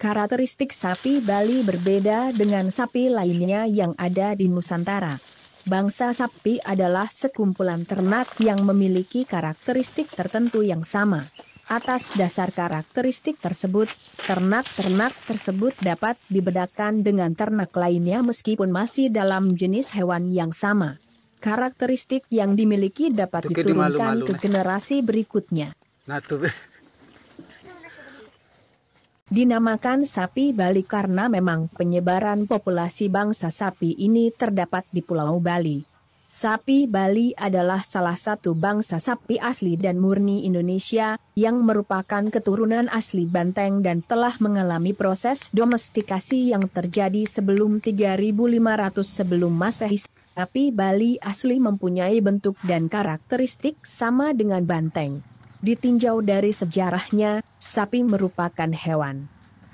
Karakteristik sapi Bali berbeda dengan sapi lainnya yang ada di Nusantara. Bangsa sapi adalah sekumpulan ternak yang memiliki karakteristik tertentu yang sama. Atas dasar karakteristik tersebut, ternak-ternak tersebut dapat dibedakan dengan ternak lainnya meskipun masih dalam jenis hewan yang sama. Karakteristik yang dimiliki dapat diturunkan ke generasi berikutnya. Dinamakan sapi Bali karena memang penyebaran populasi bangsa sapi ini terdapat di Pulau Bali. Sapi Bali adalah salah satu bangsa sapi asli dan murni Indonesia yang merupakan keturunan asli banteng dan telah mengalami proses domestikasi yang terjadi sebelum 3500 sebelum Masehi. Sapi Bali asli mempunyai bentuk dan karakteristik sama dengan banteng. Ditinjau dari sejarahnya, sapi merupakan hewan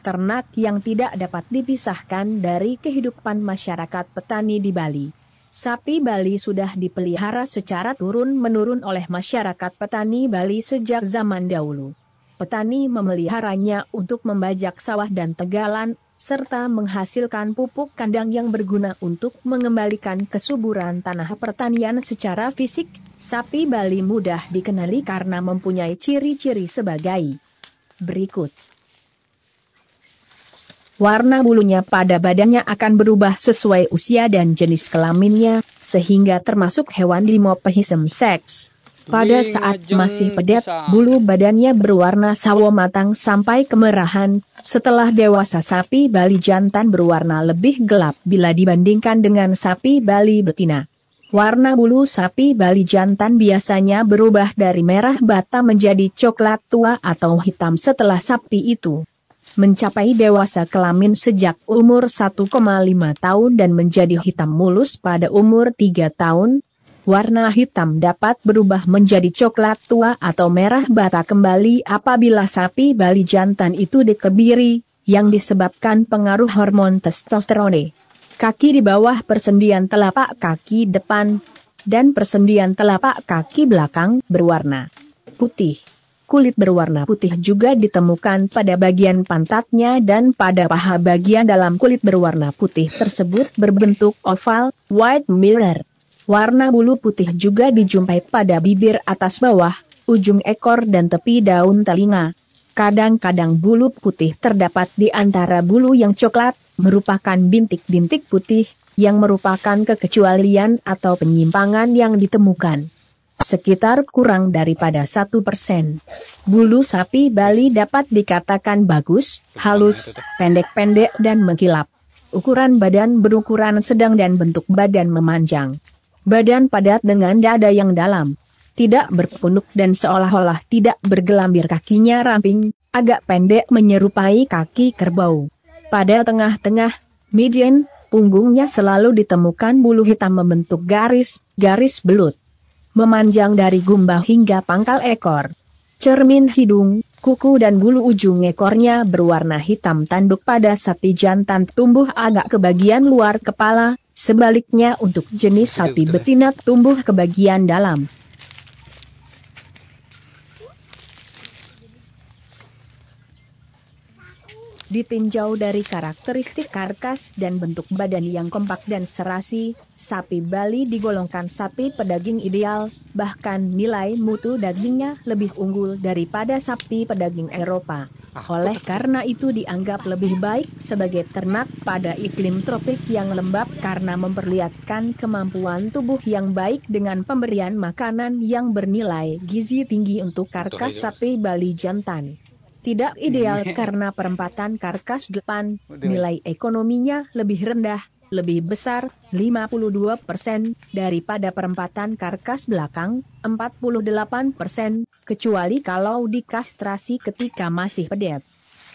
ternak yang tidak dapat dipisahkan dari kehidupan masyarakat petani di Bali. Sapi Bali sudah dipelihara secara turun-menurun oleh masyarakat petani Bali sejak zaman dahulu. Petani memeliharanya untuk membajak sawah dan tegalan, serta menghasilkan pupuk kandang yang berguna untuk mengembalikan kesuburan tanah pertanian secara fisik. Sapi Bali mudah dikenali karena mempunyai ciri-ciri sebagai berikut. Warna bulunya pada badannya akan berubah sesuai usia dan jenis kelaminnya, sehingga termasuk hewan dimorfisme seks. Pada saat masih pedet, bulu badannya berwarna sawo matang sampai kemerahan. Setelah dewasa, sapi Bali jantan berwarna lebih gelap bila dibandingkan dengan sapi Bali betina. Warna bulu sapi Bali jantan biasanya berubah dari merah bata menjadi coklat tua atau hitam setelah sapi itu mencapai dewasa kelamin sejak umur 1,5 tahun dan menjadi hitam mulus pada umur 3 tahun. Warna hitam dapat berubah menjadi coklat tua atau merah bata kembali apabila sapi Bali jantan itu dikebiri, yang disebabkan pengaruh hormon testosterone. Kaki di bawah persendian telapak kaki depan dan persendian telapak kaki belakang berwarna putih. Kulit berwarna putih juga ditemukan pada bagian pantatnya dan pada paha. Bagian dalam kulit berwarna putih tersebut berbentuk oval, white mirror. Warna bulu putih juga dijumpai pada bibir atas bawah, ujung ekor dan tepi daun telinga. Kadang-kadang bulu putih terdapat di antara bulu yang coklat, merupakan bintik-bintik putih, yang merupakan kekecualian atau penyimpangan yang ditemukan. Sekitar kurang daripada 1%. Bulu sapi Bali dapat dikatakan bagus, halus, pendek-pendek dan mengkilap. Ukuran badan berukuran sedang dan bentuk badan memanjang. Badan padat dengan dada yang dalam. Tidak berpunuk dan seolah-olah tidak bergelambir. Kakinya ramping, agak pendek menyerupai kaki kerbau. Pada tengah-tengah, median, punggungnya selalu ditemukan bulu hitam membentuk garis belut. Memanjang dari gumbah hingga pangkal ekor. Cermin hidung, kuku dan bulu ujung ekornya berwarna hitam. Tanduk pada sapi jantan tumbuh agak ke bagian luar kepala, sebaliknya untuk jenis sapi betina tumbuh ke bagian dalam. Ditinjau dari karakteristik karkas dan bentuk badan yang kompak dan serasi, sapi Bali digolongkan sapi pedaging ideal, bahkan nilai mutu dagingnya lebih unggul daripada sapi pedaging Eropa. Oleh karena itu dianggap lebih baik sebagai ternak pada iklim tropik yang lembab karena memperlihatkan kemampuan tubuh yang baik dengan pemberian makanan yang bernilai gizi tinggi untuk karkas sapi Bali jantan. Tidak ideal karena perempatan karkas depan, nilai ekonominya lebih rendah, lebih besar, 52% daripada perempatan karkas belakang, 48%, kecuali kalau dikastrasi ketika masih pedet.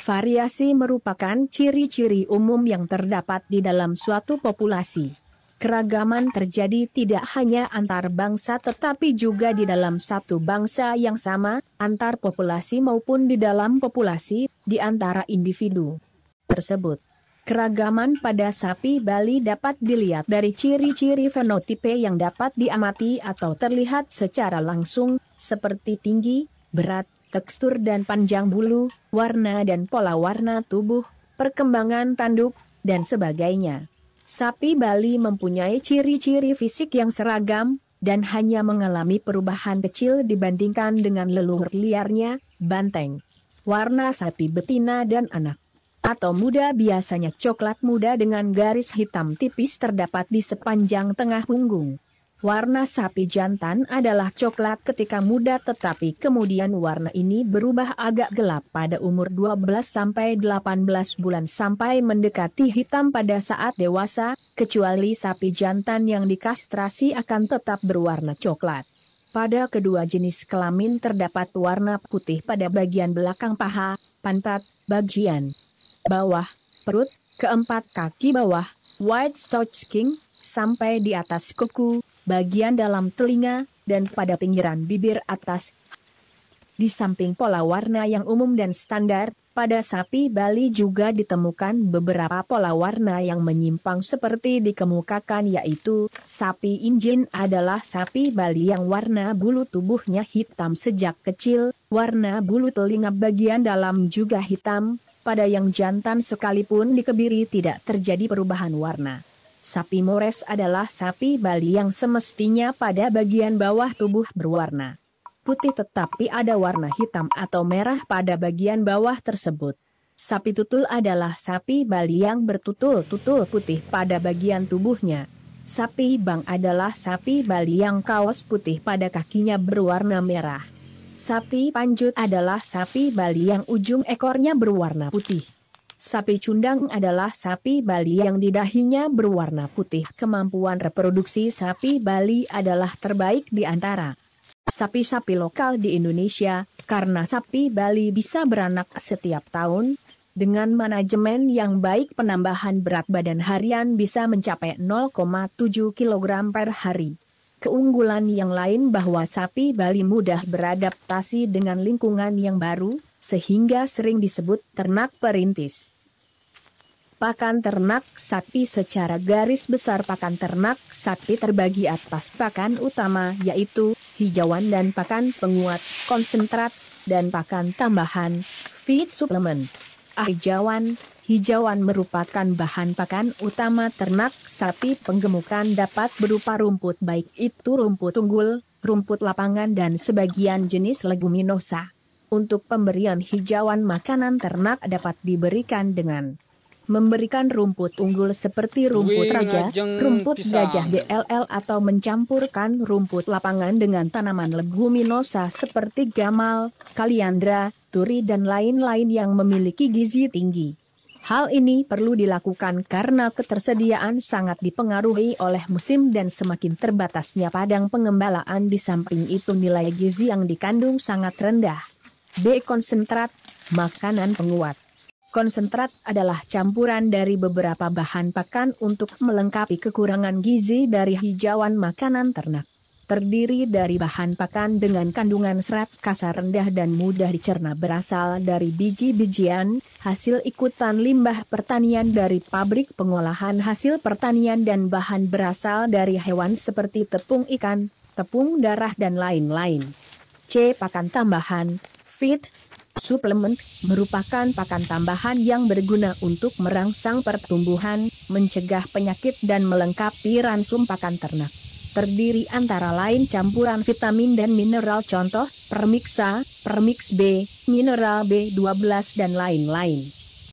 Variasi merupakan ciri-ciri umum yang terdapat di dalam suatu populasi. Keragaman terjadi tidak hanya antar bangsa tetapi juga di dalam satu bangsa yang sama, antar populasi maupun di dalam populasi, di antara individu tersebut. Keragaman pada sapi Bali dapat dilihat dari ciri-ciri fenotipe yang dapat diamati atau terlihat secara langsung, seperti tinggi, berat, tekstur dan panjang bulu, warna dan pola warna tubuh, perkembangan tanduk, dan sebagainya. Sapi Bali mempunyai ciri-ciri fisik yang seragam, dan hanya mengalami perubahan kecil dibandingkan dengan leluhur liarnya, banteng. Warna sapi betina dan anak atau muda biasanya coklat muda dengan garis hitam tipis terdapat di sepanjang tengah punggung. Warna sapi jantan adalah coklat ketika muda tetapi kemudian warna ini berubah agak gelap pada umur 12-18 bulan sampai mendekati hitam pada saat dewasa, kecuali sapi jantan yang dikastrasi akan tetap berwarna coklat. Pada kedua jenis kelamin terdapat warna putih pada bagian belakang paha, pantat, bagian bawah, perut, keempat kaki bawah, white stocking, sampai di atas kuku, bagian dalam telinga, dan pada pinggiran bibir atas. Di samping pola warna yang umum dan standar, pada sapi Bali juga ditemukan beberapa pola warna yang menyimpang seperti dikemukakan yaitu, sapi Injin adalah sapi Bali yang warna bulu tubuhnya hitam sejak kecil, warna bulu telinga bagian dalam juga hitam, pada yang jantan sekalipun dikebiri tidak terjadi perubahan warna. Sapi Mores adalah sapi Bali yang semestinya pada bagian bawah tubuh berwarna putih tetapi ada warna hitam atau merah pada bagian bawah tersebut. Sapi Tutul adalah sapi Bali yang bertutul-tutul putih pada bagian tubuhnya. Sapi Bang adalah sapi Bali yang kaos putih pada kakinya berwarna merah. Sapi Panjut adalah sapi Bali yang ujung ekornya berwarna putih. Sapi Cundang adalah sapi Bali yang di dahinya berwarna putih. Kemampuan reproduksi sapi Bali adalah terbaik di antara sapi-sapi lokal di Indonesia, karena sapi Bali bisa beranak setiap tahun. Dengan manajemen yang baik penambahan berat badan harian bisa mencapai 0,7 kg per hari. Keunggulan yang lain bahwa sapi Bali mudah beradaptasi dengan lingkungan yang baru, sehingga sering disebut ternak perintis. Pakan ternak sapi secara garis besar pakan ternak sapi terbagi atas pakan utama yaitu hijauan dan pakan penguat, konsentrat, dan pakan tambahan, feed supplement. Hijauan merupakan bahan pakan utama ternak sapi penggemukan dapat berupa rumput baik itu rumput unggul, rumput lapangan dan sebagian jenis leguminosa. Untuk pemberian hijauan makanan ternak dapat diberikan dengan memberikan rumput unggul seperti rumput raja, rumput gajah DLL atau mencampurkan rumput lapangan dengan tanaman leguminosa seperti gamal, kaliandra, turi dan lain-lain yang memiliki gizi tinggi. Hal ini perlu dilakukan karena ketersediaan sangat dipengaruhi oleh musim dan semakin terbatasnya padang pengembalaan di samping itu nilai gizi yang dikandung sangat rendah. B. Konsentrat, makanan penguat. Konsentrat adalah campuran dari beberapa bahan pakan untuk melengkapi kekurangan gizi dari hijauan makanan ternak. Terdiri dari bahan pakan dengan kandungan serat kasar rendah dan mudah dicerna berasal dari biji-bijian, hasil ikutan limbah pertanian dari pabrik pengolahan hasil pertanian dan bahan berasal dari hewan seperti tepung ikan, tepung darah dan lain-lain. C. Pakan tambahan, feed suplemen, merupakan pakan tambahan yang berguna untuk merangsang pertumbuhan, mencegah penyakit dan melengkapi ransum pakan ternak. Terdiri antara lain campuran vitamin dan mineral contoh, Permix A, Permix B, mineral B12 dan lain-lain.